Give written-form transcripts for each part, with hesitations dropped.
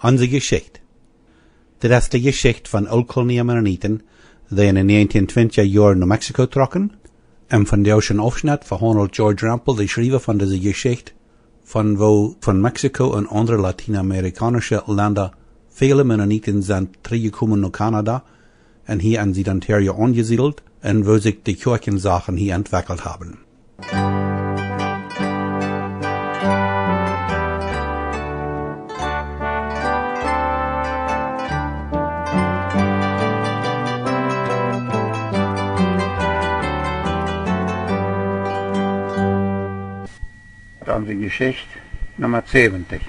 Onze Geschicht. Dit is de Geschicht van Old-Kolonie Mennoniten, die in de 1920 jaar naar Mexico trokken, en van deze afschnitt verhandelt George Rampel de schrijver van deze Geschicht, van wo van Mexico en andere Latijns-Amerikanische landen vele Mennoniten zijn teruggekomen naar Canada en hier in Zuid-Ontario angesiedelt en wo sich die Kjoakjen-Sachen hier entwickelt haben. Onze Geschicht Nummer 70.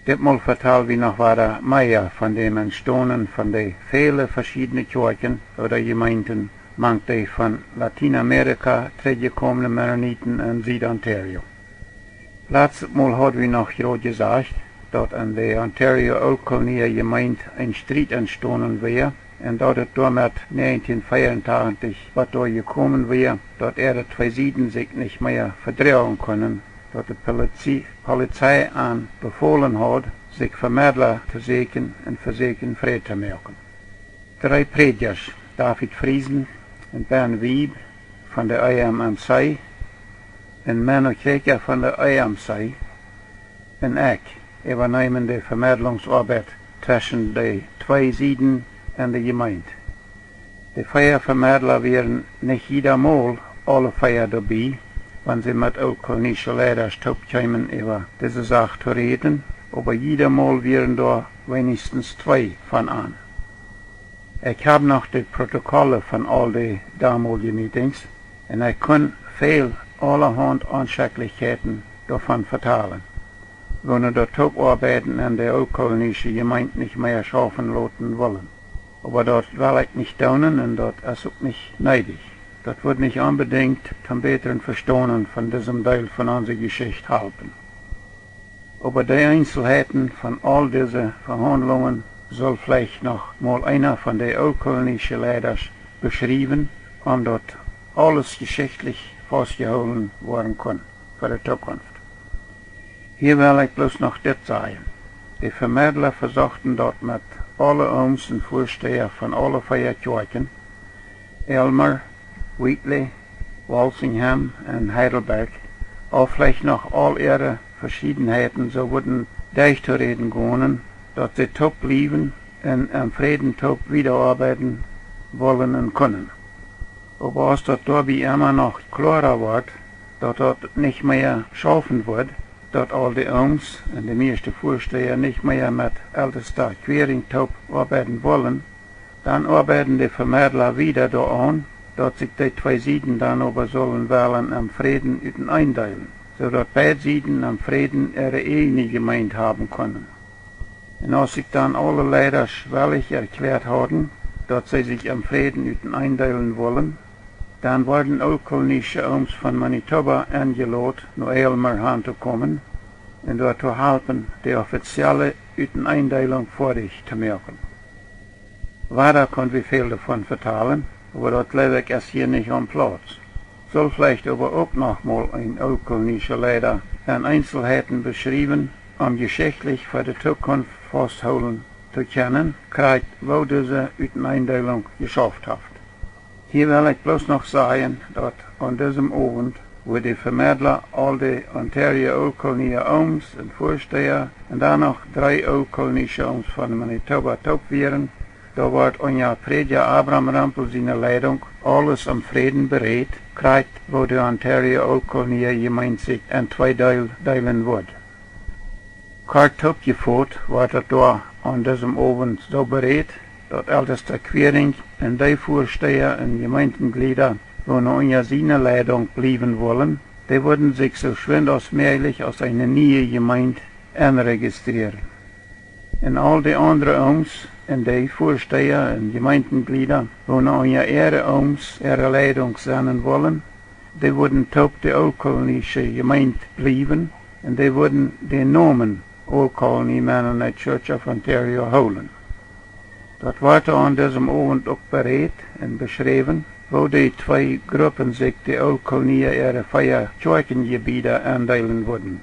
Ditmal vertellen wir noch weiter mehr von dem Entstehen von den vielen verschiedenen Kjoakjen oder Gemeinden, manche von Lateinamerika teruggekommene Mennoniten in Süd-Ontario. Letztes Mal hat wir noch gerade gesagt, dass an der Ontario-Old-Kolonie Gemeinde ein Streit entstanden wäre und dass es damit 1984 was da gekommen wäre, dass die zwei Seiten sich nicht mehr verdrehen können, dass die Polizei an befohlen hat, sich Vermittler zu suchen und versuchen Frieden zu machen. Drei Predigers, David Friesen und Bernd Wieb von der IM am See und Mennoniten von der IM am See und ich übernehmen die Vermittlungsarbeit zwischen den zwei Seiten und der Gemeinde. Die Feiervermittler wären nicht jedermal alle Feier dabei, wenn sie mit old-kolonische Leidern kommen, über diese Sache zu reden, aber jedermal wären da wenigstens zwei von an. Ich habe noch die Protokolle von all den damaligen Meetings und ich kann viel allerhand Anschaulichkeiten davon vertellen. Wenn wir dort arbeiten in der old-kolonische Gemeinde nicht mehr schaffen lassen wollen. Aber dort will ich nicht tun und dort ist auch nicht neidig. Das wird nicht unbedingt zum besseren Verstehen von diesem Teil von unserer Geschichte helfen. Aber die Einzelheiten von all diesen Verhandlungen soll vielleicht noch mal einer von den old-kolonischen Leitern beschreiben, dort alles geschichtlich festgehalten werden kann für die Zukunft. Hier will ich bloß noch das sagen. Die Vermittler versuchten dort mit alle uns und Vorsteher von allen vier Kjoakjen, Elmer, Wheatley, Walsingham und Heidelberg, auch vielleicht noch all ihre Verschiedenheiten so würden durchzureden gehen, dass sie top blieben und am Frieden top wiederarbeiten wollen und können. Aber als das dabei immer noch klarer wird, dass das nicht mehr schaffen wird, dass all die uns und die meisten Vorsteher nicht mehr mit ältester Quering top arbeiten wollen, dann arbeiten die Vermittler wieder daran, dass sich die zwei Seiten dann aber sollen wählen am Frieden einteilen, so dass beide Seiten am Frieden ihre eigene Gemeinde haben können. Und als sich dann alle Leiter schwellig erklärt haben, dass sie sich am Frieden einteilen wollen, dann werden old-kolonische Oms von Manitoba eingeladen, nach Elmer heranzukommen und dort zu helfen, die offizielle Einteilung vorlich zu machen. Weiter können wir viel davon vertellen, aber dort lebe ich erst hier nicht am Platz. Soll vielleicht aber auch nochmal ein old-kolonischer Leiter an Einzelheiten beschreiben, um geschichtlich für die Zukunft festhalten zu können, kriegt, wo diese Einteilung geschafft hat. Hier will ich bloß noch sagen, dass an diesem Abend, wo die Vermittler all die Ontario Old-Kolonie Oms und Vorsteher und dann noch 3 old-kolonische Oms von Manitoba top wären, da wird unser Prediger Abraham Rampel seine Leitung alles am Frieden berät, kriegt, wo die Ontario Old-Kolonie Gemeinde sich in 2 teilen wird. Kort abgeführt wird es da an diesem Abend so berät, dass älteste Quering und die Vorsteher und Gemeindeglieder, wo noch unter seiner Leitung bleiben wollen, die würden sich so schön als möglich als eine neue Gemeinde einregistrieren. Und all die anderen Oms und die Vorsteher und Gemeindeglieder, wo noch unter ihre Oms ihre Leitung sein wollen, die würden top die old-kolonische Gemeinde bleiben und die würden den Namen Old Colony Mennonite Church of Ontario holen. Das wird an diesem Abend auch berät und beschrieben, wo die zwei Gruppen sich die Old-Kolonie ihre 4 Kjoakjengebiete einteilen würden.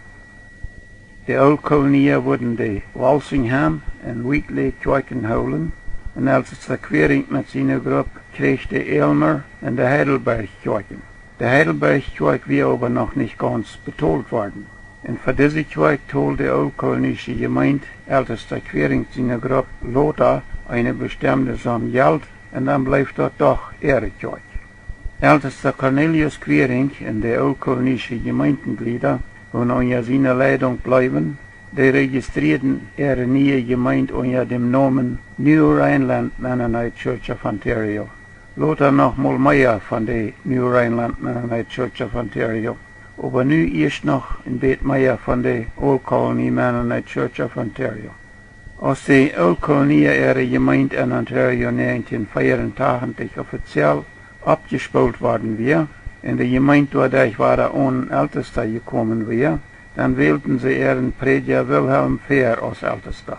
De Old-Kolonieën worden de Walsingham en Wheatley Kjoakjen houden. En als het verkwering met zijn groep kreeg de Elmer en de Heidelberg Kjoakjen. De Heidelberg Kjoak weer aber noch nicht ganz betold worden. En voor deze Kjoak told de Old-Kolonische Gemeinde als het verkwering zijn groep Lothar eine bestimmte Sum Geld en dan blijft dat toch Kjoak. Als de Cornelius Quering en de Old-Kolonische Gemeindeglieder und unter seiner Leitung bleiben, die registrierten ihre neue Gemeinde unter dem Namen New Rhineland Mennonite Church of Ontario. Lothar noch mal mehr von der New Rhineland Mennonite Church of Ontario, aber nu erst noch ein bisschen mehr von der Old Colony Mennonite Church of Ontario. Als die Old Colony ihre Gemeinde in Ontario 1984 offiziell abgespult worden wir, in der Gemeinde dadurch war der ohne Ältester gekommen wir, dann wählten sie ihren Prediger Wilhelm Fehr als Ältester.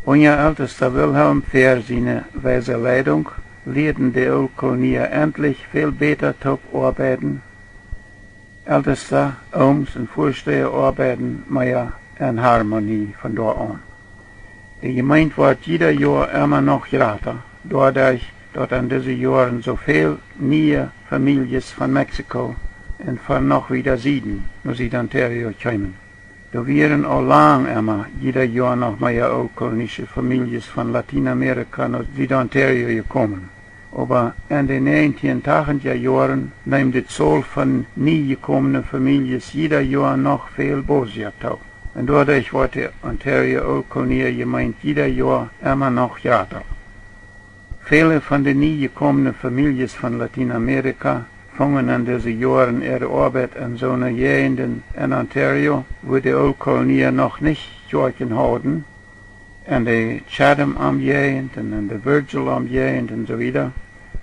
Unser Ältester Wilhelm Fehr seine weise Leitung lehrten die Old-Kolonieën endlich viel besser zu arbeiten. Ältester, Ohms und Vorsteher arbeiten mehr in Harmonie von dort an. Die Gemeinde wird jeder Jahr immer noch größer, dadurch, dass in diesen Jahren so viel neue Familien von Mexiko und von noch wieder Süden, nach Süd-Ontario kommen. Da wären auch lang immer jeder Jahr noch mehr old-kolonische Familien von Lateinamerika nach Süd-Ontario gekommen. Aber in den 1980er Jahren nimmt die Zahl von nie gekommenen Familien jeder Jahr noch viel böser zu. Und dadurch wird die Ontario Old-Kolonie Gemeinde jeder Jahr immer noch größer. Viele von den nie gekommenen Familien von Lateinamerika fangen in diesen Jahren ihre Arbeit in so einer Gegend in Ontario, wo die Old-Kolonie noch nicht Kjoakjen haben, in der Chatham-Gegend und in der Virgil-Gegend und so weiter.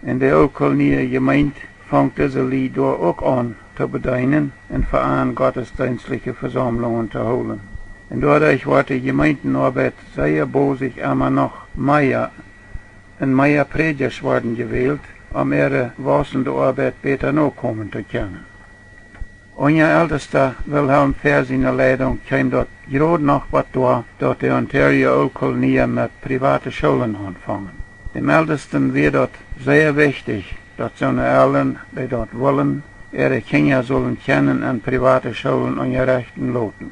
In der Old-Kolonie Gemeinde fängt diese Lied auch an zu bedienen und für an gottesdienstliche Versammlungen zu holen. Und dadurch wird die Gemeindenarbeit sehr bosig immer noch mehr und mehr Predigers worden gewählt, ihre wachsende Arbeit besser nachkommen zu können. Unser ältester Wilhelm Fehr seine Leitung kam dort gerade noch was durch, dass die Ontario Old-Kolonie mit privaten Schulen anfangen. Dem Ältesten wird dort sehr wichtig, dass seine Eltern, die dort wollen, ihre Kinder sollen kennen in private Schulen unterrichten lassen.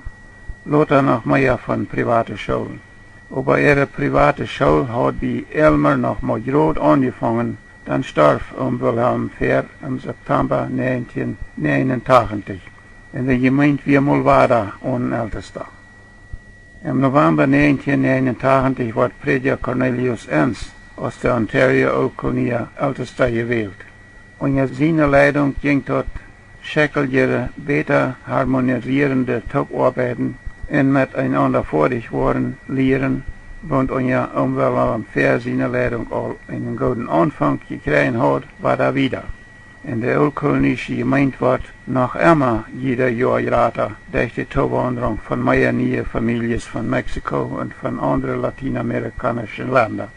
Lothar noch mehr von privaten Schulen. Aber ihre private Schule hat bei Elmer noch mal gerade angefangen, dann starb Wilhelm Fehr im September 1989. In der Gemeinde wir mal weiter ohne Ältester. Im November 1989 wird Prediger Cornelius Enns aus der Ontario Old-Kolonie Ältester gewählt. Unter seiner Leitung ging dort schäkelige, besser harmonisierende Top-Arbeiten und miteinander fertig worden lehren, und unser Wilhelm Fehr seine Leitung auch einen guten Anfang gekriegt hat, war da wieder. In der Old-Kolonische Gemeinde wird noch immer jeder Jahr größer durch die Zuwanderung von mehr neue Familien von Mexiko und von anderen lateinamerikanischen Ländern.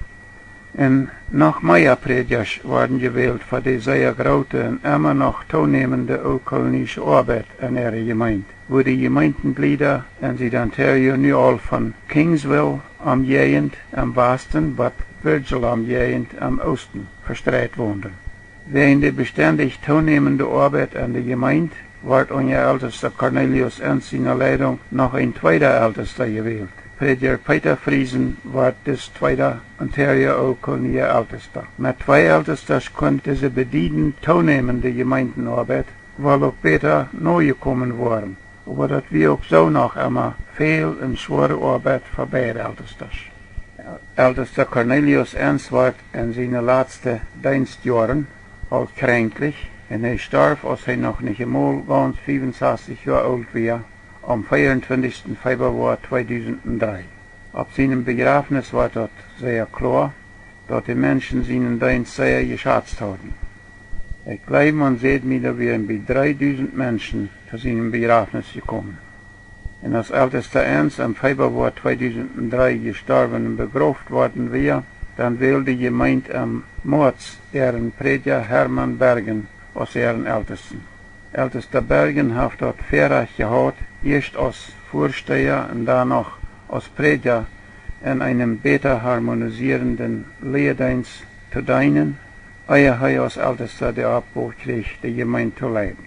Und noch mehr Predigers werden gewählt für die sehr große und immer noch zunehmende old-kolonische Arbeit in ihrer Gemeinde, wo die Gemeindeglieder in Süd-Ontario nu all von Kingsville am Gegend am Westen bis Virgil am Gegend am Osten verstreut wohnen. Während die beständig zunehmende Arbeit in der Gemeinde wird unser ältester Cornelius Enns seiner Leitung noch ein zweiter Ältester gewählt. Prediger Peter Friesen wird das zweite Ontario Old-Kolonie Ältester. Mit zwei Ältesters konnte diese bedienen zunehmende Gemeindenarbeit, weil auch später neu gekommen waren. Aber das wir auch so noch immer viel und schwere Arbeit für beide Ältesters. Ältester Cornelius Enns wird in seinen letzten Dienstjahren alt kränklich und er starb, als er noch nicht einmal ganz 65 Jahre alt war, am 24. Februar 2003. Ab seinem Begräbnis war dort sehr klar, dass die Menschen seinen Dienst sehr geschätzt haben. Ich glaube, man sieht mir, da wären bei 3000 Menschen zu seinem Begräbnis gekommen. Und als ältester Enns im Februar 2003 gestorben und begraben worden war, dann wählte die Gemeinde am März ihren Prediger Hermann Bergen als ihren Ältesten. Älteste Bergen hat dort Verrecht gehabt, erst als Vorsteher und dann noch als Prediger in einem beter harmonisierenden Lehrdienst zu dienen, ehe er als Ältester der Abbruch kriegt, die Gemeinde zu leiden.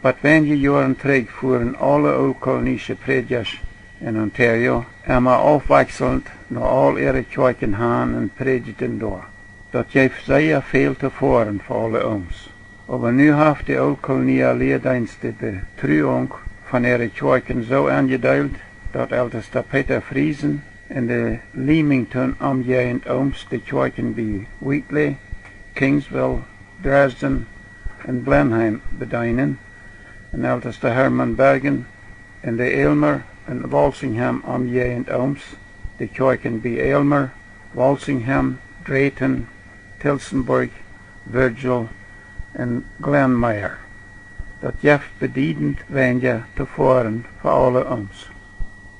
But wenige Jahre zurück fuhren alle oldkolonische Predigers in Ontario immer aufwechselnd nach all ihre Kjoakjen haan und predigten door. Dat geeft sehr viel te voren voor alle ons. Aber nu heeft de oldkolonie leerdienst de betreuung van ihre Kjoakjen zo aangedeeld, dat älteste Peter Friesen in de Leamington omgehend ooms de Kjoakjen bij Wheatley, Kingsville, Dresden en Blenheim bedienen, en älteste Herman Bergen in de Aylmer en Walsingham omgehend ooms, de Kjoakjen bij Aylmer, Walsingham, Drayton, Tilsonburg, Virgil en Glenmire. Dat geeft bedienend wenige tevoren voor alle ons.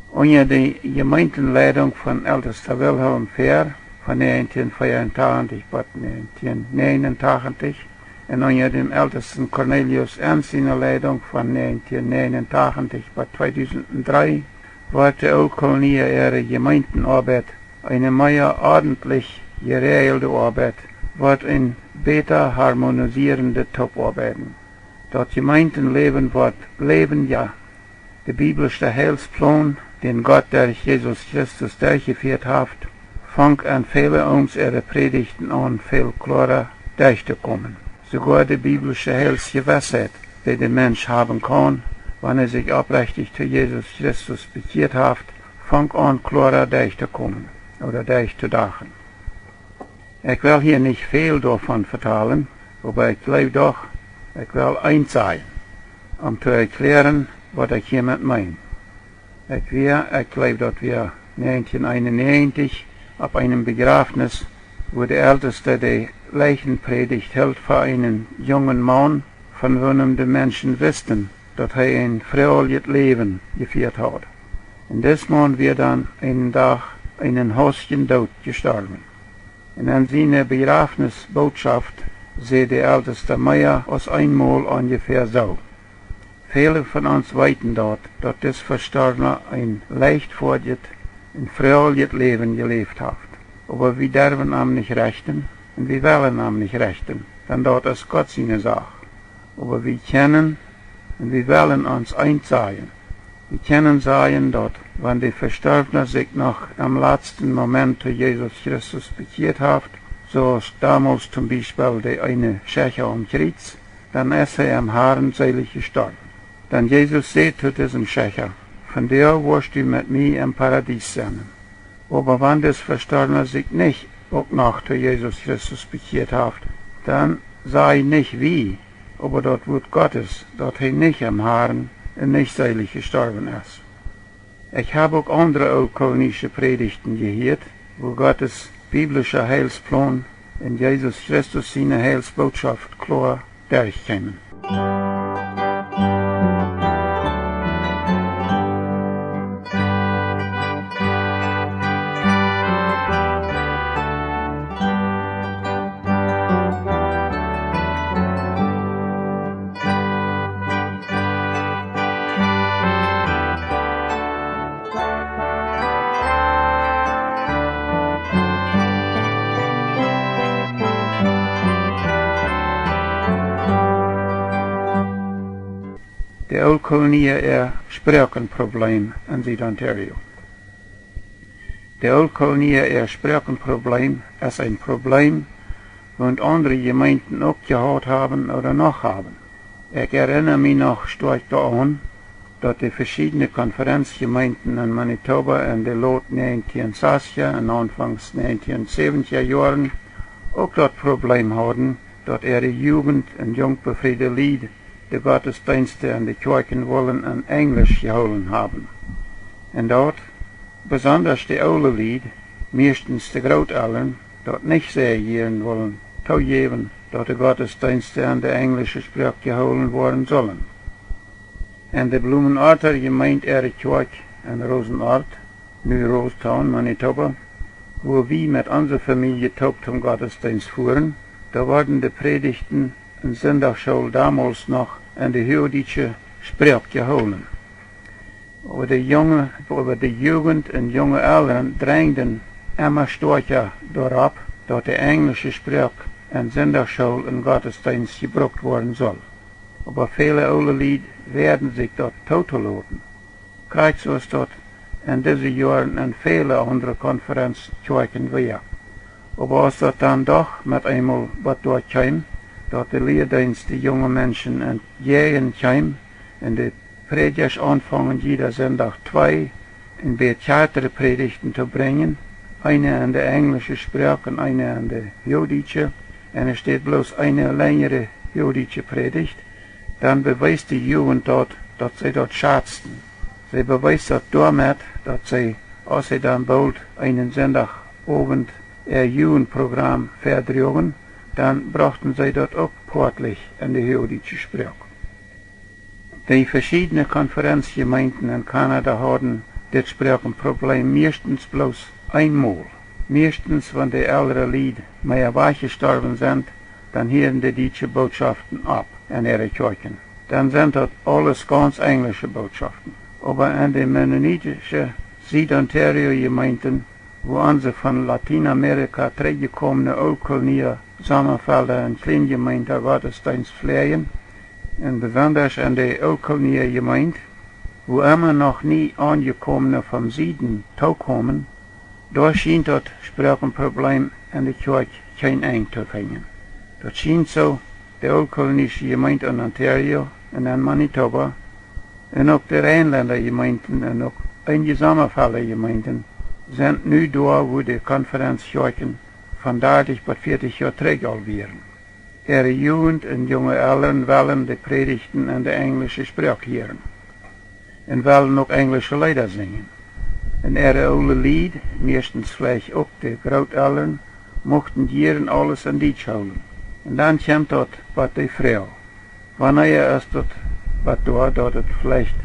Onder de gemeenteleitung van älteste Wilhelm Fehr van 1984 tot 1989 en onder de ältesten Cornelius Ernstine Leitung van 1989 tot 2003 wordt de oldkolonie ihre gemeentenarbeit een meer ordentlich geregelte Arbeit, wordt in beter harmonisierende Toparbeiten. Dat Gemeindenleben wordt Leben, ja, de biblische Heilsplan, den Gott durch Jesus Christus durchgeführt hat, fängt an viele uns ihre Predigten an viel klarer durchzukommen. Sogar die biblische Heilsgewissheit, die der Mensch haben kann, wenn sich aufrichtig zu Jesus Christus bekehrt hat, fängt an klarer durchzukommen oder durchzudachen. Ich will hier nicht viel davon vertellen, aber ich glaube doch, ich will eins sagen, zu erklären, was ich hiermit meine. Ich glaube, dass wir 1991 auf einem Begräbnis, wo der Älteste die Leichenpredigt hält für einen jungen Mann, von wem die Menschen wussten, dass er ein fröhliches Leben geführt hat. Und des Mann wird dann einen Tag einen häuslichen Tod gestorben. Und an seiner Begrafnisbotschaft sieht der Älteste mehr als einmal ungefähr so. Viele von uns weiten dort, dass das Verstorbene ein leichtfertiges, ein fröhliches Leben gelebt hat. Aber wir dürfen ihm nicht rechten und wir wollen ihm nicht rechten, denn dort ist Gott seine Sache. Aber wir kennen und wir wollen uns eins sagen. Wir können sagen, dass wenn der Verstorbene sich noch am letzten Moment zu Jesus Christus bekehrt hat, so als damals zum Beispiel der eine Schächer am Kreuz, dann ist er am Herrn selig gestorben. Dann Jesus sagt zu diesem Schächer, von dir wirst du mit mir im Paradies sein. Aber wenn das Verstorbene sich nicht auch noch zu Jesus Christus bekehrt hat, dann sei nicht wie, aber dort wird Gottes, dass er nicht am Herrn und nicht selig gestorben ist. Ich habe auch andere oldkolonische Predigten gehört, wo Gottes biblischer Heilsplan in Jesus Christus seine Heilsbotschaft klar durchkämen. De oldkolonie Sprachenprobleem in Zuid-Ontario. De oldkolonie Sprachenprobleem ist ein Problem, das andere Gemeinden auch gehabt haben oder noch haben. Ich erinnere mich noch stark daran, dass die verschiedenen Konferenzgemeinden in Manitoba in den Lot 1960er und Anfangs 1970er Jahren auch das Problem hatten, dass ihre Jugend und jungbefriede Lied de Gottesdienste an die Kjoakjen wollen in Englisch geholen haben. Und dort, besonders die oude Lied, meistens de Grooteltern, dort nicht sehr gern wollen, toegeben, dass die Gottesdienste an der englische Sprache geholen worden sollen. En de Blumenarter gemeint ihre Kjoak in Rosenort, nu Rosetown, Manitoba, wo wir mit unserer Familie taub zum Gottesdienst fuhren, da wurden die Predigten in Sonntagsschule damals noch en de Jodische spreekje houden. Over de Jugend en jonge ouderen drängden immer stärker erop dat de Englische spreek en Sonntagsschool en Gottesdienst gebruikt worden soll. Aber viele oude Lied werden sich dort totgelaten. Kijk zoals dat in deze jaren en viele andere Konferenzkirchen weer. Aber als dat dan doch met eenmaal wat doorkwam, dat de leerdienst de jonge mensen en jaren kwam en de predikers aanvangen jeder Sonntag 2 in betere predigten te brengen, eine an de Englische Sprache en eine an de Jodische, en steht bloß eine längere Jodische Predigt, dann beweist die Jugend dort, dat zij dort schatzten. Zij beweist dat damit, dat zij, als zij dan bald einen Sonntagabend Jugendprogramm verdroegen, dann brachten zij dat ook portlich in de Jodische Sprache. Die verschiedene Konferenzgemeinden in Kanada hadden dit Sprachenprobleem meestens bloß einmal. Meestens, wenn die ältere Lied mehr weggestorben sind, dann hören die deutsche Botschaften ab in ihre Kirchen. Dann sind das alles ganz englische Botschaften. Aber in den mennonitischen Süd-Ontario-Gemeinden, wo unsere von Lateinamerika zurückgekommene Oldkolonier Sommerfelder und Kleingemeinden Gottesdienst pflegen, und besonders in der Oldkolonier-Gemeinde, wo immer noch nie angekommene vom Süden kommen, da schien das Sprachenproblem in der Kirche kein Ende zu finden. Das schien so, die oldkolonische Gemeinde in Ontario und in Manitoba, und auch die Rheinländergemeinden und auch einige Sommerfelder-Gemeinden sind nu da, wo die Konferenzkirchen von 30 bis 40 Jahren zurück wären. Ihre Jugend und junge Eltern wollen die Predigten in der englischen Sprache hören und wollen auch englische Lieder singen. Und ihre oude Lied, meestens vielleicht auch die Großeltern, mochten jeden alles in Deutsch houden. Und dann kommt das bei der Frau. Wanneer ist das was da, dass es vielleicht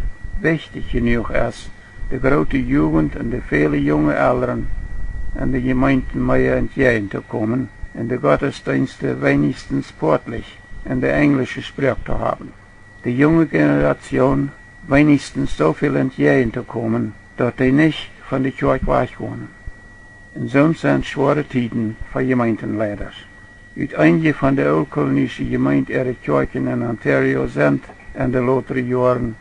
wichtig genug ist, die große Jugend und die viele junge Eltern in die Gemeinden mehr entgegenzukommen und die Gottesdienste wenigstens sportlich in der englischen Sprache zu haben. Die junge Generation wenigstens so viel entgegenzukommen, dass die nicht von der Kirche weggehen. Und so sind schwere Zeiten für Gemeindenleiter. Uit einige von der oldkolonischen Gemeinde ihre Kirchen in Ontario sind in den letzten Jahren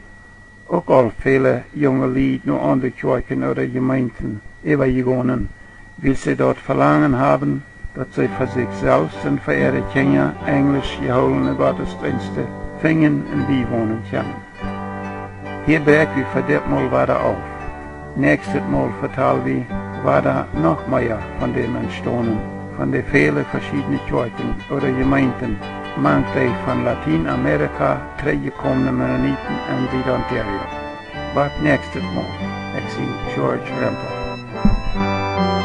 auch al viele junge Leute nur andere Kirchen oder Gemeinden übergegangen, weil sie dort verlangen haben, dass sie für sich selbst und für ihre Kinder englisch geholene Gottesdienste fingen und beiwohnen können. Hier brechen wir für das Mal weiter auf. Nächstes Mal vertellen wir weiter noch mehr von dem entstanden, von den vielen verschiedenen Kirchen oder Gemeinden, manche von Lateinamerika zurückgekommene Mennoniten in Süd-Ontario. Bis nächstes Mal. Ich bin George Rempel.